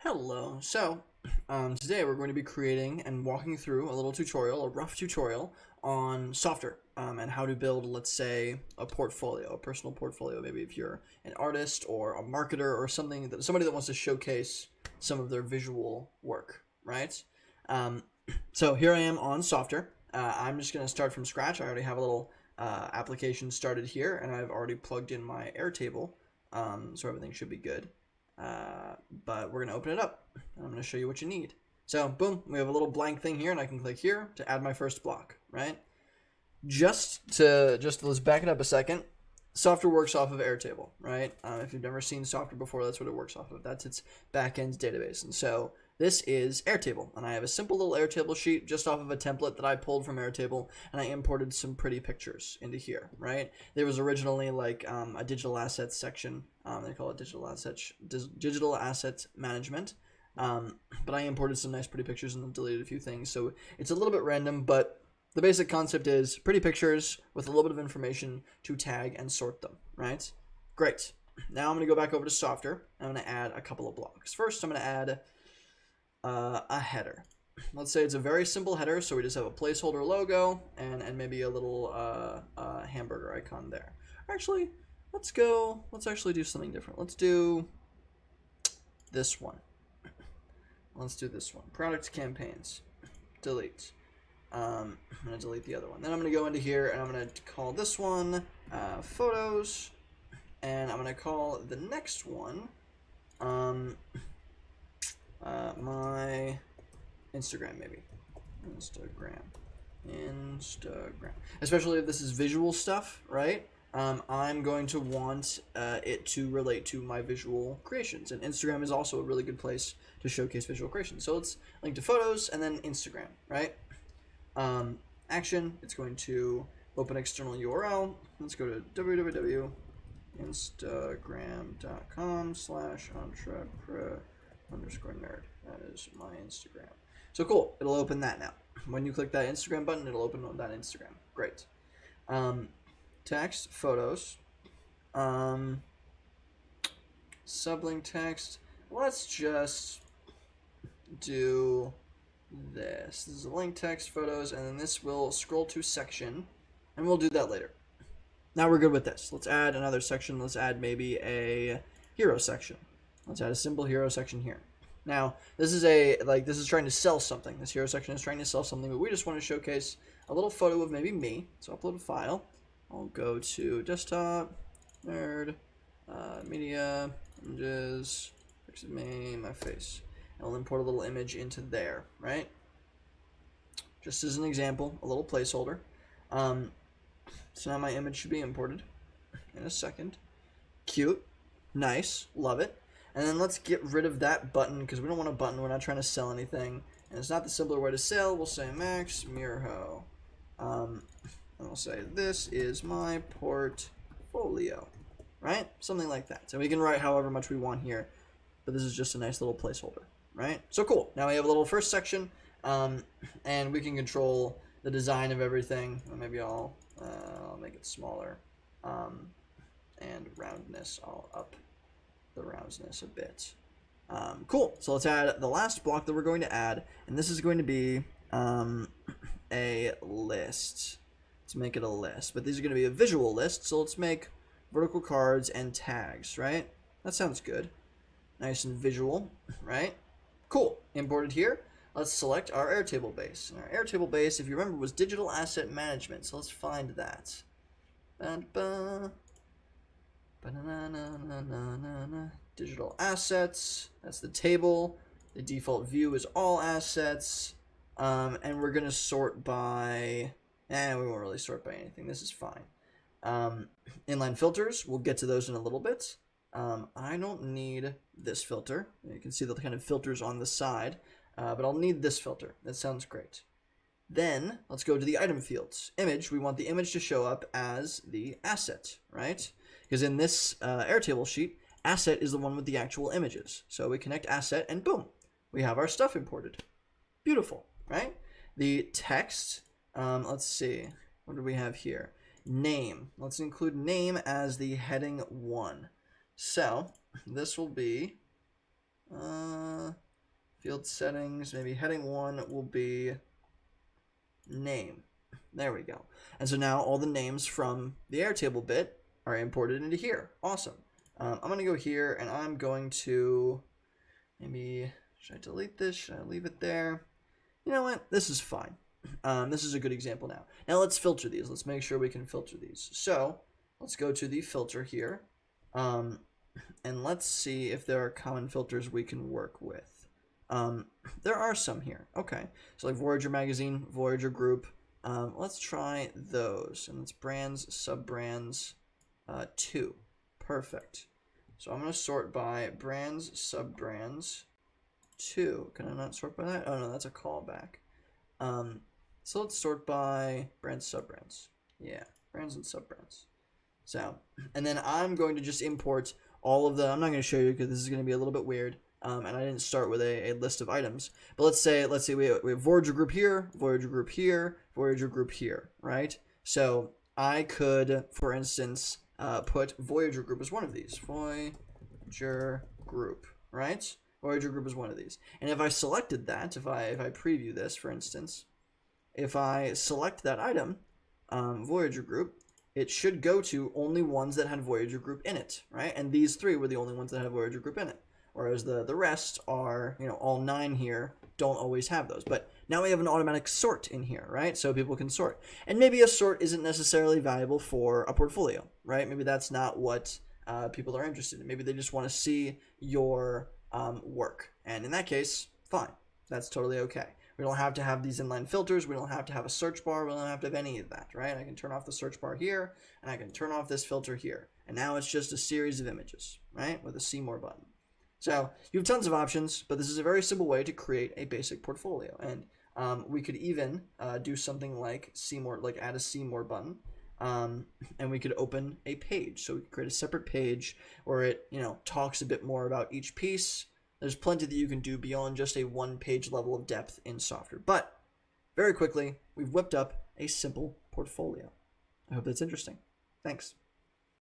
Hello. Today we're going to be creating and walking through a little tutorial, a rough tutorial on Softr and how to build, let's say, a portfolio, a personal portfolio. Maybe if you're an artist or a marketer or somebody that wants to showcase some of their visual work, right? Um, so here I am on Softr. I'm just going to start from scratch. I already have a little application started here, and I've already plugged in my Airtable, so everything should be good. But we're gonna open it up and I'm gonna show you what you need. So boom, we have a little blank thing here and I can click here to add my first block, right? Let's back it up a second. Software works off of Airtable, right? If you've never seen Software before, that's what it works off of. That's its backend database. And so this is Airtable, and I have a simple little Airtable sheet just off of a template that I pulled from Airtable, and I imported some pretty pictures into here, right? There was originally like a digital assets section. They call it digital assets management. But I imported some nice pretty pictures and then deleted a few things. So it's a little bit random, but the basic concept is pretty pictures with a little bit of information to tag and sort them, right? Great. Now I'm going to go back over to Softr. I'm going to add a couple of blocks. First, I'm going to add a header. Let's say it's a very simple header, so we just have a placeholder logo and maybe a little hamburger icon there. Actually, let's actually do something different. Let's do this one. Let's do this one. Product campaigns. Delete. I'm going to delete the other one. Then I'm going to go into here and I'm going to call this one photos. And I'm going to call the next one my Instagram, maybe. Instagram. Especially if this is visual stuff, right? I'm going to want it to relate to my visual creations. And Instagram is also a really good place to showcase visual creations. So let's link to photos and then Instagram, right? Action, it's going to open external URL. Let's go to www.instagram.com/entrepreneur_nerd. That is my Instagram. So cool, it'll open that now. When you click that Instagram button, it'll open on that Instagram. Great. Text, photos, sublink text. Let's just do this. This is a link text, photos, and then this will scroll to section, and we'll do that later. Now we're good with this. Let's add another section. Let's add maybe a hero section. Let's add a simple hero section here. Now, this is trying to sell something. This hero section is trying to sell something, but we just want to showcase a little photo of maybe me. So upload a file. I'll go to desktop, nerd, media, images, picture of me, my face. And I'll import a little image into there, right? Just as an example, a little placeholder. So now my image should be imported in a second. Cute, nice, love it. And then let's get rid of that button because we don't want a button. We're not trying to sell anything. And it's not the simpler way to sell. We'll say Max Mirho. And we'll say this is my portfolio, right? Something like that. So we can write however much we want here, but this is just a nice little placeholder, right? So cool. Now we have a little first section, and we can control the design of everything. Maybe I'll make it smaller, and roundness. I'll up the roundness a bit. Cool. So let's add the last block that we're going to add, and this is going to be a list. Let's make it a list, but these are going to be a visual list, so let's make vertical cards and tags, right? That sounds good. Nice and visual, right? Cool. Imported here. Let's select our Airtable base. And our Airtable base, if you remember, was digital asset management, so let's find that. Digital assets, that's the table. The default view is all assets, and we're going to sort by... we won't really sort by anything. This is fine. Inline filters, we'll get to those in a little bit. I don't need this filter. You can see the kind of filters on the side, but I'll need this filter. That sounds great. Then let's go to the item fields. Image, we want the image to show up as the asset, right? Because in this Airtable sheet, asset is the one with the actual images. So we connect asset and boom, we have our stuff imported. Beautiful, right? The text, let's see, what do we have here? Name. Let's include name as the heading 1. So this will be field settings, maybe heading 1 will be name. There we go. And so now all the names from the Airtable bit are imported into here. Awesome. I'm going to go here and I'm going to maybe, should I delete this? Should I leave it there? You know what? This is fine. This is a good example now. Now let's filter these. Let's make sure we can filter these. So let's go to the filter here. And let's see if there are common filters we can work with. There are some here. Okay. So like Voyager Magazine, Voyager Group. Let's try those. And it's brands, sub-brands, 2. Perfect. So I'm going to sort by brands, sub-brands, 2. Can I not sort by that? Oh no, that's a callback. So let's sort by brands, sub-brands. Yeah, brands and sub-brands. So, and then I'm going to just import all of the, I'm not going to show you because this is going to be a little bit weird. And I didn't start with a list of items. But let's say we have Voyager Group here, Voyager Group here, Voyager Group here, right? So I could, for instance, put Voyager Group as one of these. Voyager Group, right? Voyager Group is one of these. And if I selected that, if I preview this, for instance, if I select that item, Voyager Group, it should go to only ones that had Voyager Group in it, right? And these 3 were the only ones that had Voyager Group in it. Whereas the rest are, all 9 here don't always have those. But now we have an automatic sort in here, right? So people can sort. And maybe a sort isn't necessarily valuable for a portfolio, right? Maybe that's not what people are interested in. Maybe they just want to see your work. And in that case, fine. That's totally okay. We don't have to have these inline filters. We don't have to have a search bar. We don't have to have any of that, right? I can turn off the search bar here, and I can turn off this filter here. And now it's just a series of images, right? With a see more button. So you have tons of options, but this is a very simple way to create a basic portfolio. And we could even do something like see more, like add a see more button. And we could open a page. So we could create a separate page where it, talks a bit more about each piece. There's plenty that you can do beyond just a 1-page level of depth in Softr. But very quickly, we've whipped up a simple portfolio. I hope that's interesting. Thanks.